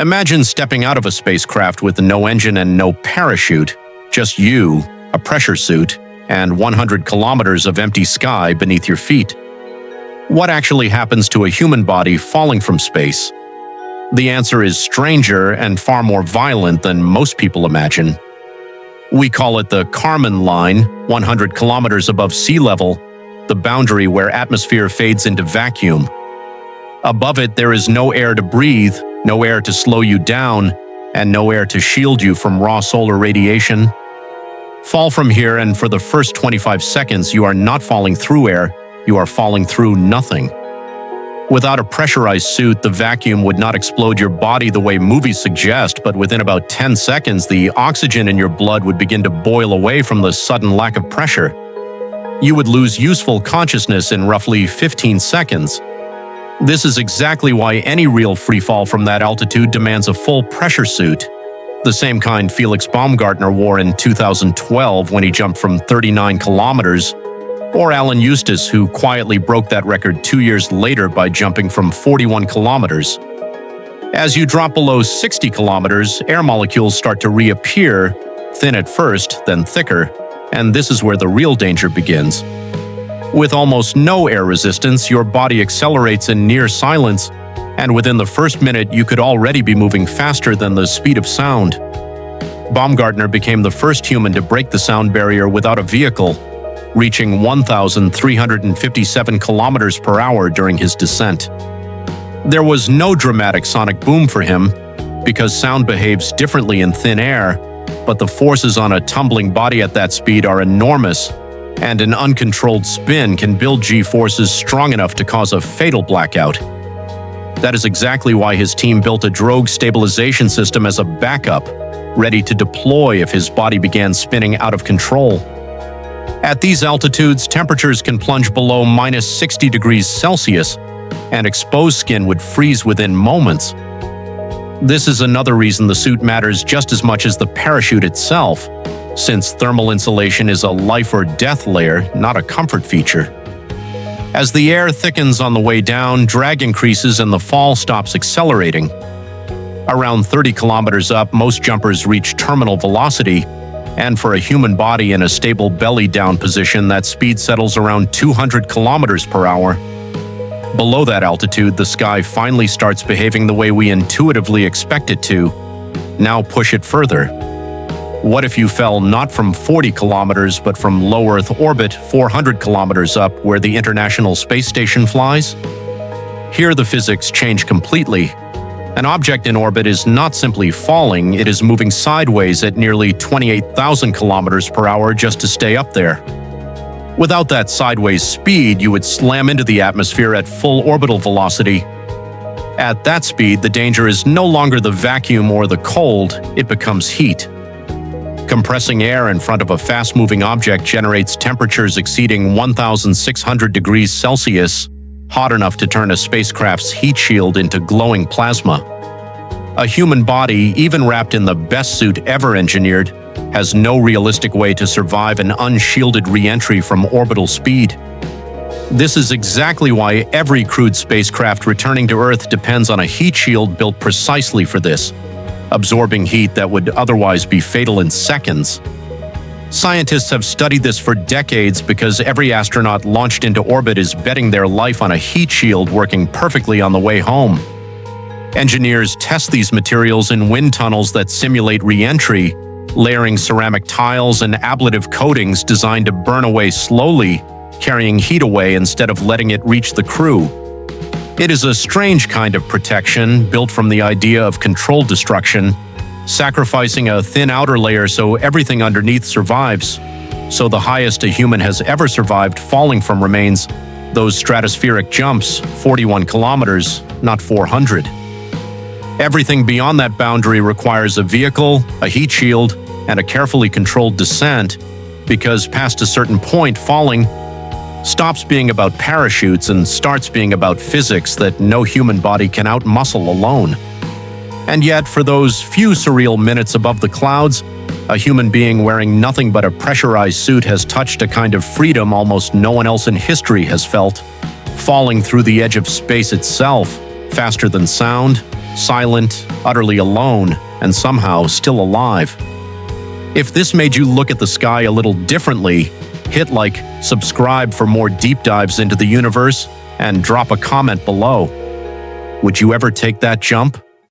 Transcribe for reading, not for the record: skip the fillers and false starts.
Imagine stepping out of a spacecraft with no engine and no parachute, just you, a pressure suit, and 100 kilometers of empty sky beneath your feet. What actually happens to a human body falling from space? The answer is stranger and far more violent than most people imagine. We call it the Kármán Line, 100 kilometers above sea level, the boundary where atmosphere fades into vacuum. Above it, there is no air to breathe, no air to slow you down, and no air to shield you from raw solar radiation. Fall from here, and for the first 25 seconds, you are not falling through air, you are falling through nothing. Without a pressurized suit, the vacuum would not explode your body the way movies suggest, but within about 10 seconds, the oxygen in your blood would begin to boil away from the sudden lack of pressure. You would lose useful consciousness in roughly 15 seconds. This is exactly why any real freefall from that altitude demands a full pressure suit, the same kind Felix Baumgartner wore in 2012 when he jumped from 39 kilometers, or Alan Eustace, who quietly broke that record 2 years later by jumping from 41 kilometers. As you drop below 60 kilometers, air molecules start to reappear, thin at first, then thicker, and this is where the real danger begins. With almost no air resistance, your body accelerates in near silence, and within the first minute you could already be moving faster than the speed of sound. Baumgartner became the first human to break the sound barrier without a vehicle, reaching 1,357 kilometers per hour during his descent. There was no dramatic sonic boom for him, because sound behaves differently in thin air, but the forces on a tumbling body at that speed are enormous, and an uncontrolled spin can build G-forces strong enough to cause a fatal blackout. That is exactly why his team built a drogue stabilization system as a backup, ready to deploy if his body began spinning out of control. At these altitudes, temperatures can plunge below minus 60 degrees Celsius, and exposed skin would freeze within moments. This is another reason the suit matters just as much as the parachute itself, since thermal insulation is a life or death layer, not a comfort feature. As the air thickens on the way down, drag increases and the fall stops accelerating. Around 30 kilometers up, most jumpers reach terminal velocity, and for a human body in a stable belly-down position, that speed settles around 200 kilometers per hour. Below that altitude, the sky finally starts behaving the way we intuitively expect it to. Now push it further. What if you fell not from 40 kilometers, but from low Earth orbit 400 kilometers up where the International Space Station flies? Here the physics change completely. An object in orbit is not simply falling, it is moving sideways at nearly 28,000 kilometers per hour just to stay up there. Without that sideways speed, you would slam into the atmosphere at full orbital velocity. At that speed, the danger is no longer the vacuum or the cold, it becomes heat. Compressing air in front of a fast-moving object generates temperatures exceeding 1,600 degrees Celsius, hot enough to turn a spacecraft's heat shield into glowing plasma. A human body, even wrapped in the best suit ever engineered, has no realistic way to survive an unshielded re-entry from orbital speed. This is exactly why every crewed spacecraft returning to Earth depends on a heat shield built precisely for this, absorbing heat that would otherwise be fatal in seconds. Scientists have studied this for decades because every astronaut launched into orbit is betting their life on a heat shield working perfectly on the way home. Engineers test these materials in wind tunnels that simulate re-entry, layering ceramic tiles and ablative coatings designed to burn away slowly, carrying heat away instead of letting it reach the crew. It is a strange kind of protection built from the idea of controlled destruction, sacrificing a thin outer layer so everything underneath survives. So the highest a human has ever survived falling from remains those stratospheric jumps, 41 kilometers, not 400. Everything beyond that boundary requires a vehicle, a heat shield, and a carefully controlled descent, because past a certain point, falling stops being about parachutes and starts being about physics that no human body can outmuscle alone. And yet, for those few surreal minutes above the clouds, a human being wearing nothing but a pressurized suit has touched a kind of freedom almost no one else in history has felt, falling through the edge of space itself, faster than sound, silent, utterly alone, and somehow still alive. If this made you look at the sky a little differently, hit like, subscribe for more deep dives into the universe, and drop a comment below. Would you ever take that jump?